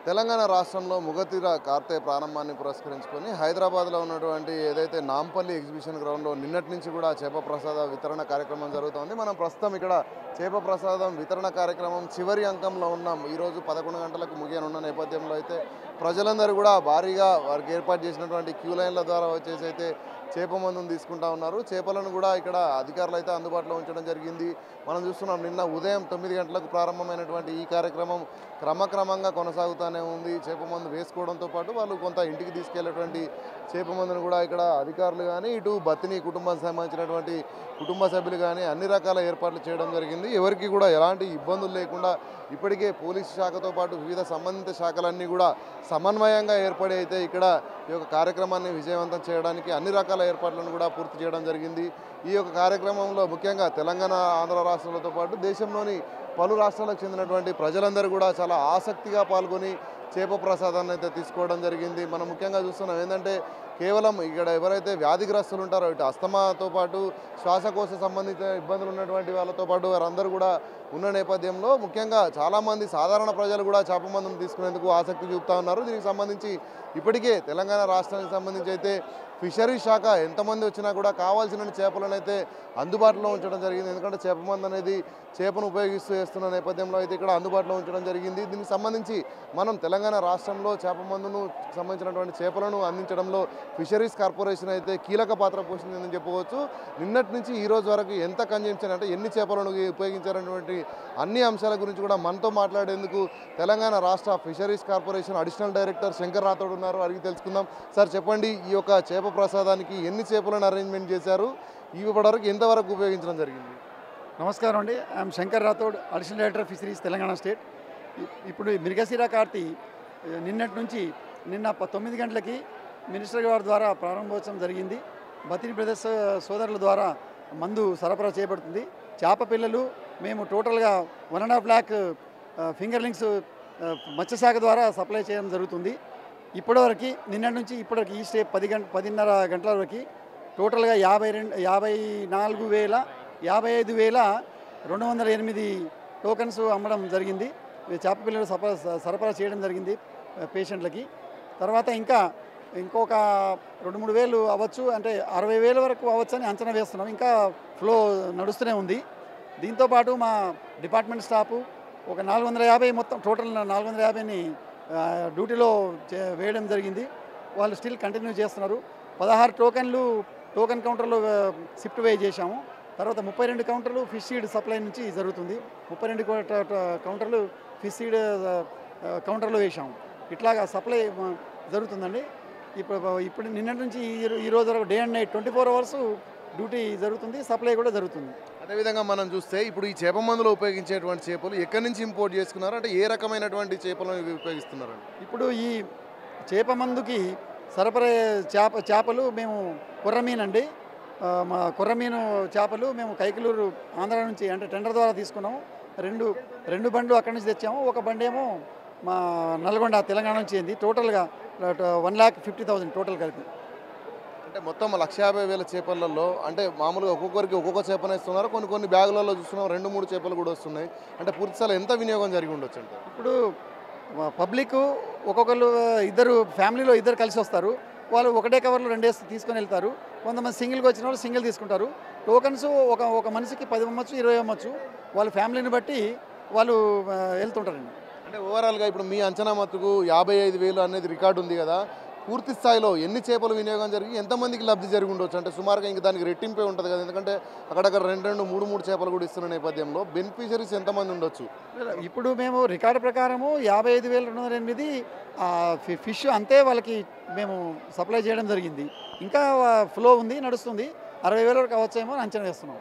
తెలంగాణ రాష్ట్రంలో ముగతిర కార్తె ప్రారంభాన్ని పురస్కరించుకొని హైదరాబాద్లో ఉన్నటువంటి ఏదైతే నాంపల్లి ఎగ్జిబిషన్ గ్రౌండ్లో నిన్నటి నుంచి కూడా చేప ప్రసాద వితరణ కార్యక్రమం జరుగుతోంది. మనం ప్రస్తుతం ఇక్కడ చేప ప్రసాదం వితరణ కార్యక్రమం చివరి అంకంలో ఉన్నాం. ఈరోజు 11 గంటలకు ముగియనున్న నేపథ్యంలో అయితే ప్రజలందరూ కూడా భారీగా వారికి ఏర్పాటు చేసినటువంటి క్యూ లైన్ల ద్వారా వచ్చేసి అయితే చేప మందును తీసుకుంటా ఉన్నారు. చేపలను కూడా ఇక్కడ అధికారులు అయితే అందుబాటులో ఉంచడం జరిగింది. మనం చూస్తున్నాం నిన్న ఉదయం 9 గంటలకు ప్రారంభమైనటువంటి ఈ కార్యక్రమం క్రమక్రమంగా కొనసాగుతూనే ఉంది. చేప మందు వేసుకోవడంతో పాటు వాళ్ళు కొంత ఇంటికి తీసుకెళ్లేటువంటి చేప మందును కూడా ఇక్కడ అధికారులు కానీ ఇటు బతిని కుటుంబానికి సంబంధించినటువంటి కుటుంబ సభ్యులు కానీ అన్ని రకాల ఏర్పాట్లు చేయడం జరిగింది. ఎవరికి కూడా ఎలాంటి ఇబ్బందులు లేకుండా ఇప్పటికే పోలీసు శాఖతో పాటు వివిధ సంబంధిత శాఖలన్నీ కూడా సమన్వయంగా ఏర్పడి అయితే ఇక్కడ ఈ యొక్క కార్యక్రమాన్ని విజయవంతం చేయడానికి అన్ని రకాల ఏర్పాట్లను కూడా పూర్తి చేయడం జరిగింది. ఈ యొక్క కార్యక్రమంలో ముఖ్యంగా తెలంగాణ ఆంధ్ర రాష్ట్రాలతో పాటు దేశంలోని పలు రాష్ట్రాలకు చెందినటువంటి ప్రజలందరూ కూడా చాలా ఆసక్తిగా పాల్గొని చేప ప్రసాదాన్ని అయితే తీసుకోవడం జరిగింది. మనం ముఖ్యంగా చూస్తున్నాం ఏంటంటే కేవలం ఇక్కడ ఎవరైతే వ్యాధిగ్రస్తులు ఉంటారో ఇటు అస్తమాతో పాటు శ్వాసకోశ సంబంధించిన ఇబ్బందులు ఉన్నటువంటి వాళ్ళతో పాటు వారందరూ కూడా ఉన్న నేపథ్యంలో ముఖ్యంగా చాలామంది సాధారణ ప్రజలు కూడా చేప మందును తీసుకునేందుకు ఆసక్తి చూపుతా ఉన్నారు. దీనికి సంబంధించి ఇప్పటికే తెలంగాణ రాష్ట్రానికి సంబంధించి అయితే ఫిషరీస్ శాఖ ఎంతమంది వచ్చినా కూడా కావాల్సిన చేపలను అయితే అందుబాటులో ఉంచడం జరిగింది. ఎందుకంటే చేప మందు అనేది చేపను ఉపయోగిస్తూ చేస్తున్న నేపథ్యంలో అయితే ఇక్కడ అందుబాటులో ఉంచడం జరిగింది. దీనికి సంబంధించి మనం తెలంగాణ రాష్ట్రంలో చేప మందును సంబంధించినటువంటి చేపలను అందించడంలో ఫిషరీస్ కార్పొరేషన్ అయితే కీలక పాత్ర పోషించిందని చెప్పవచ్చు. నిన్నటి నుంచి ఈ రోజు వరకు ఎంత కన్జంప్షన్ అంటే ఎన్ని చేపలను ఉపయోగించారనేటువంటి అన్ని అంశాల గురించి కూడా మనతో మాట్లాడేందుకు తెలంగాణ రాష్ట్ర fisheries corporation additional director Shankar Rathod ఉన్నారు. అడిగి తెలుసుకుందాం. సార్ చెప్పండి, ఈ యొక్క చేప ప్రసాదానికి ఎన్ని చేపలను అరేంజ్మెంట్ చేశారు, ఇప్పటివరకు ఎంతవరకు ఉపయోగించడం జరిగింది? నమస్కారం అండి. I'm Shankar Rathod, additional director fisheries Telangana state. ఇప్పుడు మిర్గశిర కార్తీ నిన్నటి నుంచి నిన్న 9 గంటలకి మినిస్టర్ గారి ద్వారా ప్రారంభోత్సవం జరిగింది. బతిని బ్రదర్స్ సోదరుల ద్వారా మందు సరఫరా చేయబడుతుంది. చేప పిల్లలు మేము టోటల్గా 1.5 lakh ఫింగర్లింగ్స్ మత్స్యశాఖ ద్వారా సప్లై చేయడం జరుగుతుంది. ఇప్పటివరకు నిన్నటి నుంచి ఇప్పటివరకు ఈ స్టే 10:30 గంటల వరకు టోటల్గా 55,208 టోకన్స్ అమ్మడం జరిగింది. చేప పిల్లలు సరఫరా చేయడం జరిగింది పేషెంట్లకి. తర్వాత ఇంకొక 2-3 వేలు అవ్వచ్చు, అంటే 60,000 వరకు అవ్వచ్చు అని అంచనా వేస్తున్నాం. ఇంకా ఫ్లో నడుస్తూనే ఉంది. దీంతోపాటు మా డిపార్ట్మెంట్ స్టాఫ్ ఒక 450 మొత్తం టోటల్ 450ని డ్యూటీలో వేయడం జరిగింది. వాళ్ళు స్టిల్ కంటిన్యూ చేస్తున్నారు. 16 టోకెన్ కౌంటర్లు షిఫ్ట్ వే చేశాము. తర్వాత 32 కౌంటర్లు ఫిష్ సీడ్ సప్లై నుంచి జరుగుతుంది. 32 కౌంటర్లు ఫిష్ సీడ్ కౌంటర్లో వేసాము. ఇట్లాగా సప్లై జరుగుతుందండి. ఇప్పుడు నిన్నటి నుంచి ఈ రోజు వరకు day and night 24 hours duty జరుగుతుంది. సప్లై కూడా జరుగుతుంది. అదేవిధంగా మనం చూస్తే ఇప్పుడు ఈ చేప మందులో ఉపయోగించేటువంటి చేపలు ఎక్కడి నుంచి ఇంపోర్ట్ చేసుకున్నారు, అంటే ఏ రకమైనటువంటి చేపలను ఉపయోగిస్తున్నారు? ఇప్పుడు ఈ చేప మందుకి సరఫరా చేపలు మేము కొర్రమీనండి. మా కొర్రమీను చేపలు మేము కైకలూరు ఆంధ్ర నుంచి అంటే టెండర్ ద్వారా తీసుకున్నాము. రెండు బండ్లు అక్కడి నుంచి తెచ్చాము. ఒక బండి ఏమో మా నల్గొండ తెలంగాణ నుంచి అయింది. టోటల్గా 1,50,000 టోటల్ కలిపి. అంటే మొత్తం 1,50,000 చేపలలో అంటే మామూలుగా ఒక్కొక్కరికి ఒక్కొక్క చేపనే ఇస్తున్నారు. కొన్ని బ్యాగులలో చూస్తున్నాం 2-3 చేపలు కూడా వస్తున్నాయి. అంటే పూర్తిస్థాయిలో ఎంత వినియోగం జరిగి ఉండొచ్చు అంటే? ఇప్పుడు పబ్లిక్ ఒక్కొక్కరు ఫ్యామిలీలో ఇద్దరు కలిసి వస్తారు. వాళ్ళు ఒకటే కవర్లో 2 వేసి తీసుకొని వెళ్తారు. కొంతమంది సింగిల్గా వచ్చిన వాళ్ళు సింగిల్ తీసుకుంటారు. టోకన్స్ ఒక మనిషికి 10 అమ్మచ్చు, 20 అమ్మచ్చు. వాళ్ళ ఫ్యామిలీని బట్టి వాళ్ళు వెళ్తుంటారండి. అంటే ఓవరాల్గా ఇప్పుడు మీ అంచనా మట్టుకు 55,000 అనేది రికార్డు ఉంది కదా, పూర్తి స్థాయిలో ఎన్ని చేపలు వినియోగం జరిగి ఎంతమందికి లబ్ధి జరిగి ఉండొచ్చు? అంటే సుమారుగా ఇంక దానికి రెట్టింపే ఉంటుంది కదా, ఎందుకంటే అక్కడక్కడ 2-3 చేపలు కూడా ఇస్తున్న నేపథ్యంలో బెనిఫిషరీస్ ఎంతమంది ఉండొచ్చు? ఇప్పుడు మేము రికార్డు ప్రకారము 55,208 ఫిష్ అంతే వాళ్ళకి మేము సప్లై చేయడం జరిగింది. ఇంకా ఫ్లో ఉంది, నడుస్తుంది. 60,000 వరకు అవచ్చేమో అని అంచనా వేస్తున్నాం.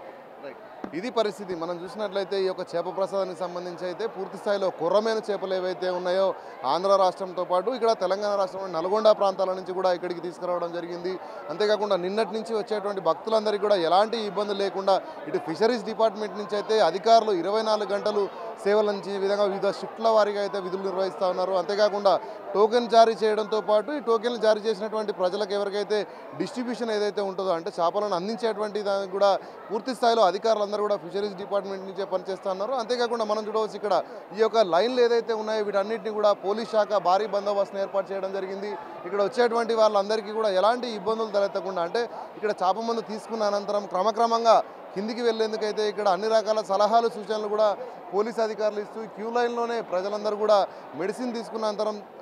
ఇది పరిస్థితి. మనం చూసినట్లయితే ఈ యొక్క చేప ప్రసాదానికి సంబంధించి అయితే పూర్తి స్థాయిలో కొర్రమైన చేపలు ఏవైతే ఉన్నాయో ఆంధ్ర రాష్ట్రంతో పాటు ఇక్కడ తెలంగాణ రాష్ట్రంలో నల్గొండ ప్రాంతాల నుంచి కూడా ఇక్కడికి తీసుకురావడం జరిగింది. అంతేకాకుండా నిన్నటి నుంచి వచ్చేటువంటి భక్తులందరికీ కూడా ఎలాంటి ఇబ్బంది లేకుండా ఇటు ఫిషరీస్ డిపార్ట్మెంట్ నుంచి అయితే అధికారులు 24 గంటలు సేవలు అందించే విధంగా వివిధ షిఫ్ట్ల వారీగా అయితే విధులు నిర్వహిస్తూ ఉన్నారు. అంతేకాకుండా టోకెన్ జారీ చేయడంతో పాటు ఈ టోకెన్లు జారీ చేసినటువంటి ప్రజలకు ఎవరికైతే డిస్ట్రిబ్యూషన్ ఏదైతే ఉంటుందో అంటే చేపలను అందించేటువంటి దానికి కూడా పూర్తి స్థాయిలో అధికారులందరూ కూడా ఫిషరీస్ డిపార్ట్మెంట్ నుంచే పనిచేస్తున్నారు. అంతేకాకుండా మనం చూడవచ్చు ఇక్కడ ఈ యొక్క లైన్లు ఏదైతే ఉన్నాయో వీటన్నిటిని కూడా పోలీస్ శాఖ భారీ బందోబస్తును ఏర్పాటు చేయడం జరిగింది. ఇక్కడ వచ్చేటువంటి వాళ్ళందరికీ కూడా ఎలాంటి ఇబ్బందులు తలెత్తకుండా అంటే ఇక్కడ చేప మందు తీసుకున్న అనంతరం క్రమక్రమంగా కిందికి వెళ్లేందుకైతే ఇక్కడ అన్ని రకాల సలహాలు సూచనలు కూడా పోలీస్ అధికారులు ఇస్తూ క్యూ లైన్లోనే ప్రజలందరూ కూడా మెడిసిన్ తీసుకున్న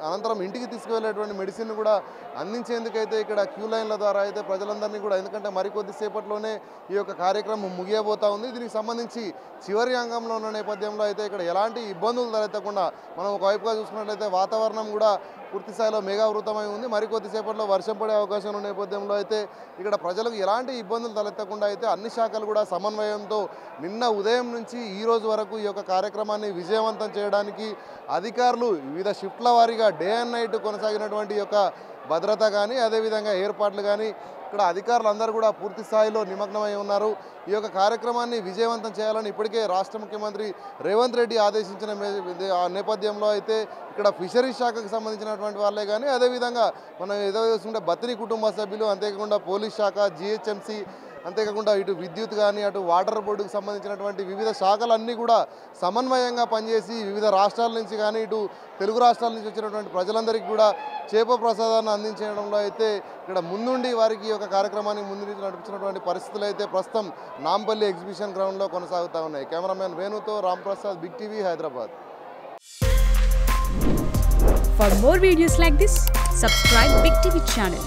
అనంతరం ఇంటికి తీసుకువెళ్ళేటువంటి మెడిసిన్ కూడా అందించేందుకైతే ఇక్కడ క్యూ లైన్ల ద్వారా అయితే ప్రజలందరినీ కూడా, ఎందుకంటే మరికొద్దిసేపట్లోనే ఈ యొక్క కార్యక్రమం ముగియబోతా ఉంది. దీనికి సంబంధించి చివరి అంగంలో ఉన్న నేపథ్యంలో అయితే ఇక్కడ ఎలాంటి ఇబ్బందులు తలెత్తకుండా మనం ఒకవైపుగా చూసుకున్నట్లయితే వాతావరణం కూడా పూర్తి స్థాయిలో మేఘావృతమై ఉంది. మరికొద్దిసేపట్లో వర్షం పడే అవకాశం ఉన్న నేపథ్యంలో అయితే ఇక్కడ ప్రజలకు ఎలాంటి ఇబ్బందులు తలెత్తకుండా అయితే అన్ని శాఖలు కూడా సమన్వయంతో నిన్న ఉదయం నుంచి ఈ రోజు వరకు ఈ యొక్క కార్యక్రమాన్ని విజయవంతం చేయడానికి అధికారులు వివిధ షిఫ్ట్ల వారీగా డే అండ్ నైట్ కొనసాగినటువంటి యొక్క భద్రత కానీ అదేవిధంగా ఏర్పాట్లు కానీ ఇక్కడ అధికారులు అందరూ కూడా పూర్తి స్థాయిలో నిమగ్నమై ఉన్నారు. ఈ యొక్క కార్యక్రమాన్ని విజయవంతం చేయాలని ఇప్పటికే రాష్ట్ర ముఖ్యమంత్రి రేవంత్ రెడ్డి ఆదేశించిన నేపథ్యంలో అయితే ఇక్కడ ఫిషరీస్ శాఖకు సంబంధించినటువంటి వాళ్ళే కానీ అదేవిధంగా మనం ఏదో చూసుకుంటే బత్తిని కుటుంబ సభ్యులు, అంతేకాకుండా పోలీస్ శాఖ, జిహెచ్ఎంసీ, అంతేకాకుండా ఇటు విద్యుత్ కానీ అటు వాటర్ బోర్డుకు సంబంధించినటువంటి వివిధ శాఖలన్నీ కూడా సమన్వయంగా పనిచేసి వివిధ రాష్ట్రాల నుంచి కానీ ఇటు తెలుగు రాష్ట్రాల నుంచి వచ్చినటువంటి ప్రజలందరికీ కూడా చేప ప్రసాదాన్ని అందించడంలో అయితే ఇక్కడ ముందుండి వారికి ఈ యొక్క కార్యక్రమాన్ని ముందు నుంచి నడిపించినటువంటి పరిస్థితులు అయితే ప్రస్తుతం నాంపల్లి ఎగ్జిబిషన్ గ్రౌండ్లో కొనసాగుతూ ఉన్నాయి. కెమెరామెన్ వేణుతో Ramprasad, big TV, Hyderabad. For more videos like this, subscribe Big TV channel.